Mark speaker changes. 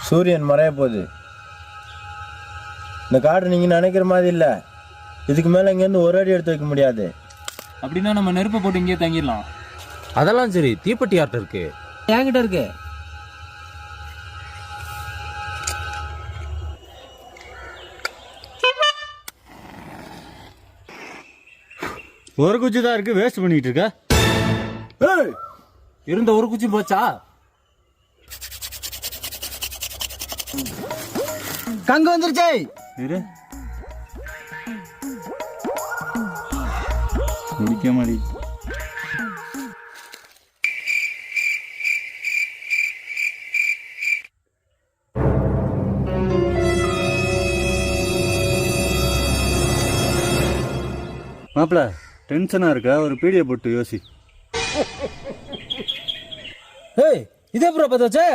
Speaker 1: சூரியன் மறைய போகுது. இந்த காடு நீங்கள் நினைக்கிற மாதிரி இல்லை. இதுக்கு மேலே இங்கேருந்து ஒரு அடி எடுத்து வைக்க முடியாது.
Speaker 2: அப்படின்னா நம்ம நெருப்பை போட்டு இங்கேயே தங்கிடலாம்.
Speaker 3: அதெல்லாம் சரி, தீப்பெட்டி யார்கிட்ட இருக்கு?
Speaker 4: என்கிட்ட இருக்கு.
Speaker 5: ஒரு குச்சி தான் இருக்கு, வேஸ்ட் பண்ணிட்டு இருக்க.
Speaker 3: இருந்த ஒரு குச்சி போச்சா?
Speaker 4: கங்கு வந்துருச்சு.
Speaker 5: இரு, முடிக்க மாடி. மாப்பிள டென்ஷனா இருக்கா? ஒரு பீடியை போட்டு யோசி.
Speaker 4: ஏய், இதே ப்ரோ பார்த்து வச்சே.